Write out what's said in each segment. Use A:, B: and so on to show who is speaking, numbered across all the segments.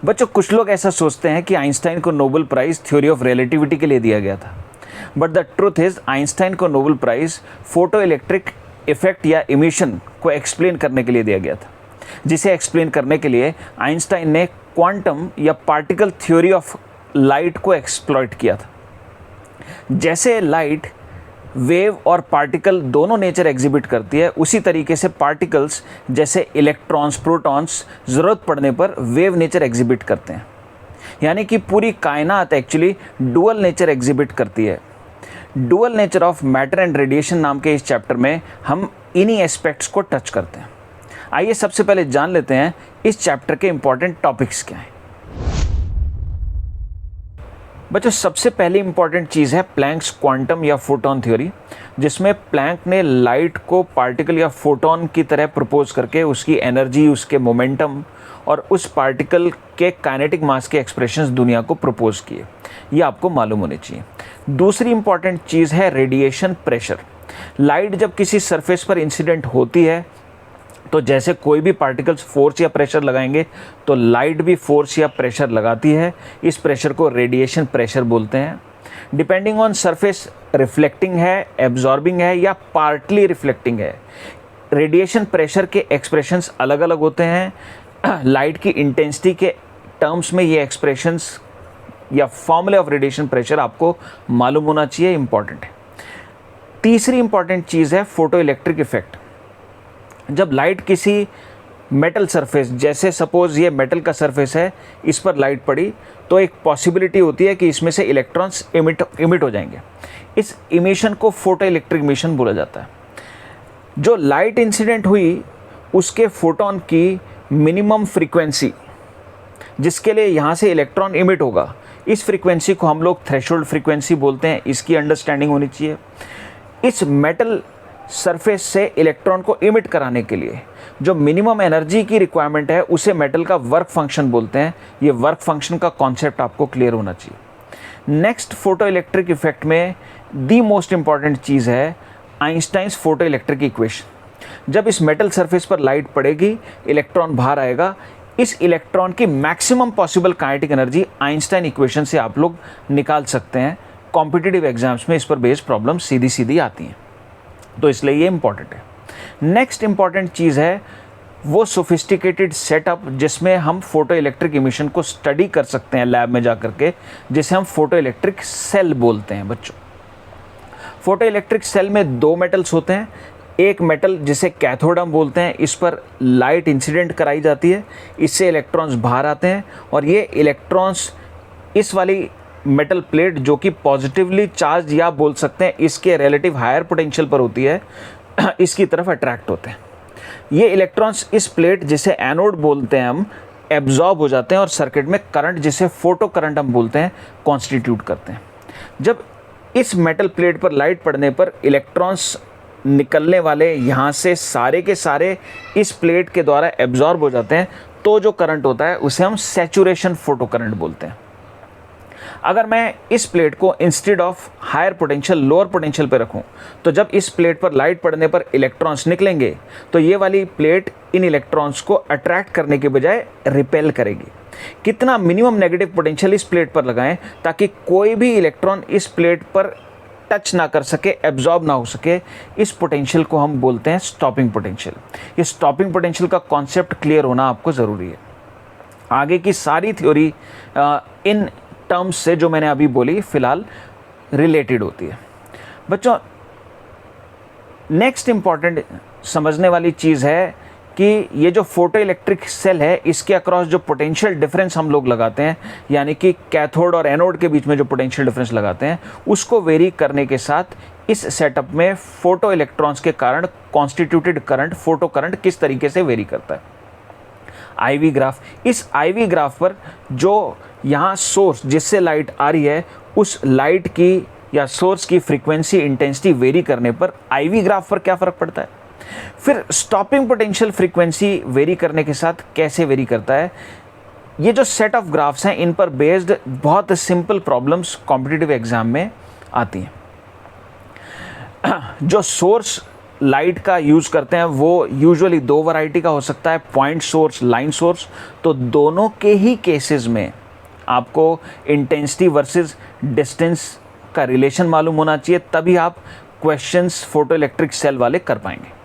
A: बच्चों कुछ लोग ऐसा सोचते हैं कि आइंस्टाइन को Nobel prize theory of relativity के लिए दिया गया था, but the truth is Einstein को Nobel prize photo electric effect या इमिशन को एक्सप्लेन करने के लिए दिया गया था, जिसे एक्सप्लेन करने के लिए आइंस्टाइन ने क्वांटम या पार्टिकल थ्योरी ऑफ लाइट को एक्सप्लॉइट किया था। जैसे लाइट वेव और पार्टिकल दोनों नेचर एग्जिबिट करती है, उसी तरीके से पार्टिकल्स जैसे इलेक्ट्रॉन्स, प्रोटॉन्स ज़रूरत पड़ने पर वेव नेचर एग्जिबिट करते हैं। यानी कि पूरी कायनात एक्चुअली डुअल नेचर एग्जिबिट करती है। Dual nature of matter and radiation नाम के इस चैप्टर में हम इन्हीं एस्पेक्ट्स को टच करते हैं। आइए सबसे पहले जान लेते हैं इस चैप्टर के इंपॉर्टेंट टॉपिक्स क्या हैं। बच्चों सबसे पहली इंपॉर्टेंट चीज़ है प्लैंक्स क्वांटम या फोटोन थ्योरी, जिसमें प्लैंक ने लाइट को पार्टिकल या फोटोन की तरह प्रपोज करके उसकी एनर्जी, उसके मोमेंटम और उस पार्टिकल के काइनेटिक मास के एक्सप्रेशंस दुनिया को प्रपोज किए। ये आपको मालूम होने चाहिए। दूसरी इंपॉर्टेंट चीज़ है रेडिएशन प्रेशर। लाइट जब किसी सरफेस पर इंसिडेंट होती है तो जैसे कोई भी पार्टिकल्स फोर्स या प्रेशर लगाएंगे तो लाइट भी फोर्स या प्रेशर लगाती है। इस प्रेशर को रेडिएशन प्रेशर बोलते हैं। डिपेंडिंग ऑन सरफेस रिफ्लेक्टिंग है, एब्जॉर्बिंग है या पार्टली रिफ्लेक्टिंग है। रेडिएशन प्रेशर के एक्सप्रेशंस अलग अलग होते हैं। लाइट की इंटेंसिटी के टर्म्स में ये एक्सप्रेशंस या फॉर्मूले ऑफ रेडिएशन प्रेशर आपको मालूम होना चाहिए, इंपॉर्टेंट है। तीसरी इंपॉर्टेंट चीज़ है फोटो इलेक्ट्रिक इफेक्ट। जब लाइट किसी मेटल सरफेस, जैसे सपोज ये मेटल का सरफेस है, इस पर लाइट पड़ी तो एक पॉसिबिलिटी होती है कि इसमें से इलेक्ट्रॉन्स इमिट हो जाएंगे। इस इमिशन को फोटो इलेक्ट्रिक इमिशन बोला जाता है। जो लाइट इंसिडेंट हुई उसके फोटोन की मिनिमम फ्रीक्वेंसी जिसके लिए यहाँ से इलेक्ट्रॉन इमिट होगा, इस फ्रीक्वेंसी को हम लोग थ्रेशोल्ड फ्रीक्वेंसी बोलते हैं। इसकी अंडरस्टैंडिंग होनी चाहिए। इस मेटल सरफेस से इलेक्ट्रॉन को इमिट कराने के लिए जो मिनिमम एनर्जी की रिक्वायरमेंट है उसे मेटल का वर्क फंक्शन बोलते हैं। ये वर्क फंक्शन का कॉन्सेप्ट आपको क्लियर होना चाहिए। नेक्स्ट फोटो इलेक्ट्रिक इफेक्ट में दी मोस्ट इंपॉर्टेंट चीज़ है आइंस्टाइन्स फोटो इलेक्ट्रिक इक्वेशन। जब इस मेटल सरफेस पर लाइट पड़ेगी, इलेक्ट्रॉन बाहर आएगा। इस इलेक्ट्रॉन की maximum possible kinetic energy Einstein equation से आप लोग निकाल सकते हैं। कॉम्पिटिटिव एग्जाम्स में इस पर बेस्ड प्रॉब्लम सीधी सीधी आती हैं, तो इसलिए ये इंपॉर्टेंट है। नेक्स्ट इंपॉर्टेंट चीज़ है वो सोफिस्टिकेटेड सेटअप जिसमें हम फोटो इलेक्ट्रिक इमिशन को स्टडी कर सकते हैं लैब में जा करके, जिसे हम फोटो इलेक्ट्रिक सेल बोलते हैं। बच्चों फोटो इलेक्ट्रिक सेल में दो मेटल्स होते हैं। एक मेटल जिसे कैथोड हम बोलते हैं, इस पर लाइट इंसिडेंट कराई जाती है, इससे इलेक्ट्रॉन्स बाहर आते हैं और ये इलेक्ट्रॉन्स इस वाली मेटल प्लेट जो कि पॉजिटिवली चार्ज या बोल सकते हैं इसके रिलेटिव हायर पोटेंशियल पर होती है, इसकी तरफ अट्रैक्ट होते हैं। ये इलेक्ट्रॉन्स इस प्लेट जिसे एनोड बोलते हैं हम, एब्जॉर्ब हो जाते हैं और सर्किट में करंट जिसे फोटो करंट हम बोलते हैं कॉन्स्टिट्यूट करते हैं। जब इस मेटल प्लेट पर लाइट पड़ने पर इलेक्ट्रॉन्स निकलने वाले यहाँ से सारे के सारे इस प्लेट के द्वारा एब्जॉर्ब हो जाते हैं, तो जो करंट होता है उसे हम सैचुरेशन फोटो करंट बोलते हैं। अगर मैं इस प्लेट को instead of higher potential lower potential पे रखूं, तो जब इस प्लेट पर लाइट पड़ने पर इलेक्ट्रॉन्स निकलेंगे तो ये वाली प्लेट इन इलेक्ट्रॉन्स को अट्रैक्ट करने के बजाय रिपेल करेगी। कितना मिनिमम नेगेटिव पोटेंशियल इस प्लेट पर लगाएं ताकि कोई भी इलेक्ट्रॉन इस प्लेट पर टच ना कर सके, एब्जॉर्ब ना हो सके। इस पोटेंशियल को हम बोलते हैं स्टॉपिंग पोटेंशियल। ये स्टॉपिंग पोटेंशियल का कॉन्सेप्ट क्लियर होना आपको ज़रूरी है। आगे की सारी थ्योरी इन टर्म्स से जो मैंने अभी बोली फिलहाल रिलेटेड होती है। बच्चों नेक्स्ट इंपॉर्टेंट समझने वाली चीज़ है कि ये जो फोटो इलेक्ट्रिक सेल है इसके अक्रॉस जो पोटेंशियल डिफरेंस हम लोग लगाते हैं, यानी कि कैथोड और एनोड के बीच में जो पोटेंशियल डिफरेंस लगाते हैं, उसको वेरी करने के साथ इस सेटअप में फोटो इलेक्ट्रॉन्स के कारण कॉन्स्टिट्यूटेड करंट, फोटो करंट किस तरीके से वेरी करता है। IV ग्राफ, इस IV ग्राफ पर जो यहाँ सोर्स जिससे लाइट आ रही है उस लाइट की या सोर्स की फ्रीक्वेंसी इंटेंसिटी वेरी करने पर IV ग्राफ पर क्या फ़र्क पड़ता है। फिर स्टॉपिंग पोटेंशियल फ्रीक्वेंसी वेरी करने के साथ कैसे वेरी करता है। ये जो सेट ऑफ ग्राफ्स हैं इन पर बेस्ड बहुत सिंपल प्रॉब्लम्स कॉम्पिटिटिव एग्जाम में आती हैं। जो सोर्स लाइट का यूज़ करते हैं वो यूजुअली दो वैरायटी का हो सकता है, पॉइंट सोर्स, लाइन सोर्स। तो दोनों के ही केसेस में आपको इंटेंसिटी वर्सेस डिस्टेंस का रिलेशन मालूम होना चाहिए, तभी आप क्वेश्चंस फोटो इलेक्ट्रिक सेल वाले कर पाएंगे।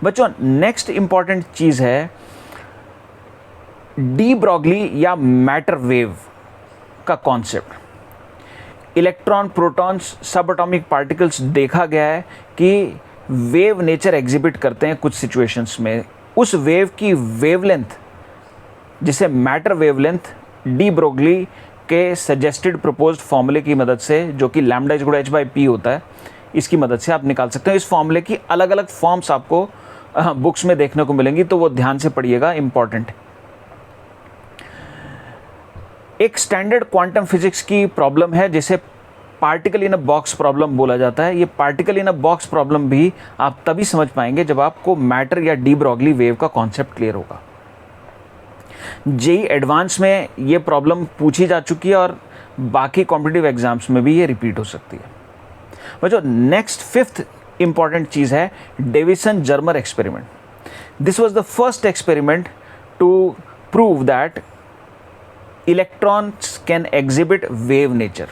A: बच्चों, नेक्स्ट इंपॉर्टेंट चीज़ है डी ब्रॉगली या मैटर वेव का कॉन्सेप्ट। इलेक्ट्रॉन, प्रोटॉन्स, सब एटॉमिक पार्टिकल्स देखा गया है कि वेव नेचर एग्जिबिट करते हैं कुछ सिचुएशंस में। उस वेव की वेवलेंथ, जिसे मैटर वेवलेंथ, डी ब्रॉगली के सजेस्टेड प्रपोज्ड फॉर्मूले की मदद से, जो कि lambda is h by P होता है, इसकी मदद से आप निकाल सकते हैं। इस फॉर्मूले की अलग अलग फॉर्म्स आपको बुक्स में देखने को मिलेंगी, तो वो ध्यान से पढ़िएगा, इंपॉर्टेंट। एक स्टैंडर्ड क्वांटम फिजिक्स की प्रॉब्लम है जिसे particle in a box problem बोला जाता है। ये particle in a box problem भी आप तभी समझ पाएंगे जब आपको मैटर या डी ब्रॉगली वेव का कॉन्सेप्ट क्लियर होगा। जेई एडवांस में ये प्रॉब्लम पूछी जा चुकी है और बाकी कॉम्पिटिटिव एग्जाम्स में भी ये रिपीट हो सकती है। बच्चों, नेक्स्ट फिफ्थ इंपॉर्टेंट चीज़ है Davisson Germer experiment. This was the first experiment to prove that electrons can exhibit wave nature.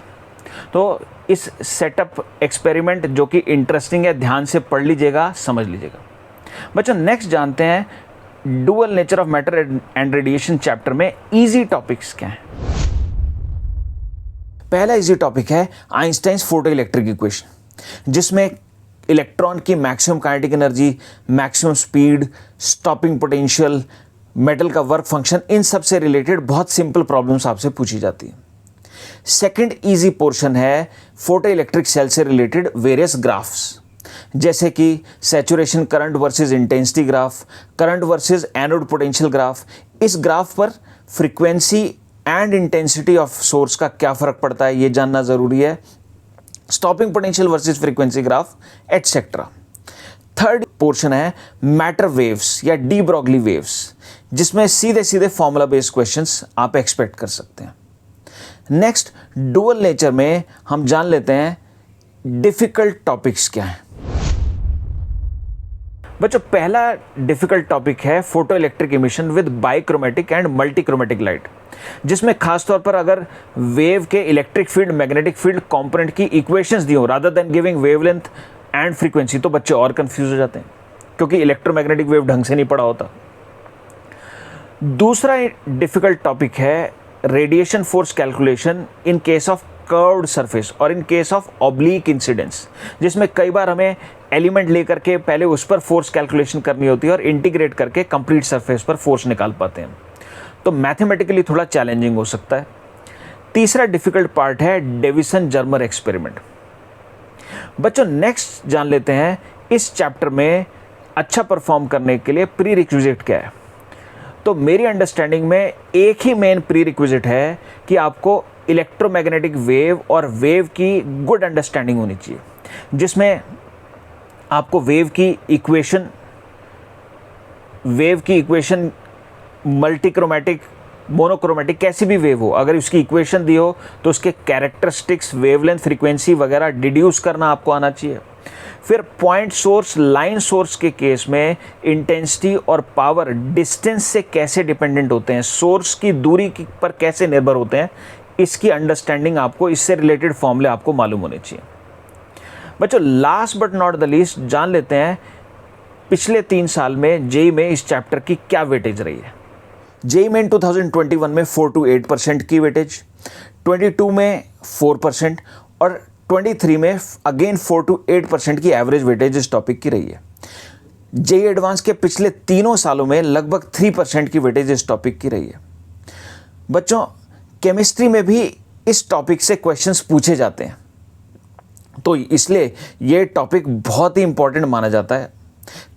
A: तो इस सेटअप एक्सपेरिमेंट जो कि इंटरेस्टिंग है, ध्यान से पढ़ लीजिएगा, समझ लीजिएगा। बच्चों, नेक्स्ट जानते हैं dual nature of matter and radiation chapter में इजी टॉपिक्स क्या हैं। पहला इजी टॉपिक है आइंस्टाइन्स फोटो इलेक्ट्रिक इक्वेशन, जिसमें इलेक्ट्रॉन की maximum kinetic energy, maximum speed, stopping potential, metal का वर्क फंक्शन, इन सब से रिलेटेड बहुत सिंपल प्रॉब्लम्स आपसे पूछी जाती है। सेकंड इजी पोर्शन है फोटो इलेक्ट्रिक सेल से रिलेटेड वेरियस ग्राफ्स, जैसे कि saturation current versus intensity graph, current versus anode potential graph. इस ग्राफ पर frequency and intensity of source का क्या फर्क पड़ता है, ये जानना जरूरी है। Stopping potential versus frequency graph, etcetera. Third portion है मैटर वेव्स या डी ब्रॉगली वेव्स, जिसमें सीधे सीधे फॉर्मूला बेस्ड क्वेश्चंस आप एक्सपेक्ट कर सकते हैं। नेक्स्ट, डुअल नेचर में हम जान लेते हैं डिफिकल्ट टॉपिक्स क्या हैं। बच्चों, पहला डिफिकल्ट टॉपिक है photo electric emission with bichromatic and multichromatic light, जिसमें खासतौर पर अगर वेव के electric field, magnetic field component की इक्वेशंस दी हो rather than giving wavelength and frequency, तो बच्चे और कंफ्यूज हो जाते हैं क्योंकि इलेक्ट्रोमैग्नेटिक वेव ढंग से नहीं पढ़ा होता। दूसरा डिफिकल्ट टॉपिक है radiation force calculation in case of curved surface और in case of oblique incidence, जिसमें कई बार हमें एलिमेंट लेकर के पहले उस पर फोर्स कैलकुलेशन करनी होती है और इंटीग्रेट करके कंप्लीट सरफेस पर फोर्स निकाल पाते हैं, तो मैथमेटिकली थोड़ा चैलेंजिंग हो सकता है। तीसरा डिफिकल्ट पार्ट है डेविसन जर्मर एक्सपेरिमेंट। बच्चों, नेक्स्ट जान लेते हैं इस चैप्टर में अच्छा परफॉर्म करने के लिए प्री रिक्विजिट क्या है। तो मेरी अंडरस्टैंडिंग में एक ही मेन प्री रिक्विजिट है कि आपको इलेक्ट्रोमैग्नेटिक वेव और वेव की गुड अंडरस्टैंडिंग होनी चाहिए, जिसमें आपको वेव की इक्वेशन मल्टीक्रोमैटिक, मोनोक्रोमैटिक, कैसी भी वेव हो, अगर उसकी इक्वेशन दी हो तो उसके कैरेक्टरिस्टिक्स, वेवलेंथ, फ्रीक्वेंसी वगैरह डिड्यूस करना आपको आना चाहिए। फिर पॉइंट सोर्स, लाइन सोर्स के केस में इंटेंसिटी और पावर डिस्टेंस से कैसे डिपेंडेंट होते हैं, सोर्स की दूरी पर कैसे निर्भर होते हैं, इसकी अंडरस्टैंडिंग आपको, इससे रिलेटेड फॉर्मूले आपको मालूम होने चाहिए। बच्चों, last but not the least जान लेते हैं पिछले 3 साल में जेईई में इस चैप्टर की क्या वेटेज रही है। जेईई में 2021 में 4 to 8% की वेटेज, 22 में 4% और 23 में अगेन 4 to 8% की एवरेज वेटेज इस टॉपिक की रही है। जेईई एडवांस के पिछले 3 सालों में लगभग 3% की वेटेज इस टॉपिक की रही है। बच्चों, केमिस्ट्री में भी इस टॉपिक से क्वेश्चंस पूछे जाते हैं, तो इसलिए ये टॉपिक बहुत ही इंपॉर्टेंट माना जाता है।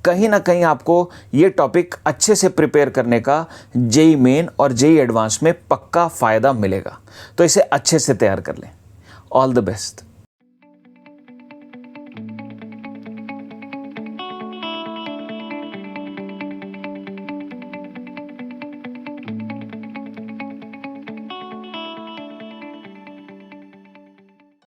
A: कहीं ना कहीं आपको ये टॉपिक अच्छे से प्रिपेयर करने का जेईई मेन और जेईई एडवांस में पक्का फ़ायदा मिलेगा, तो इसे अच्छे से तैयार कर लें। All the best.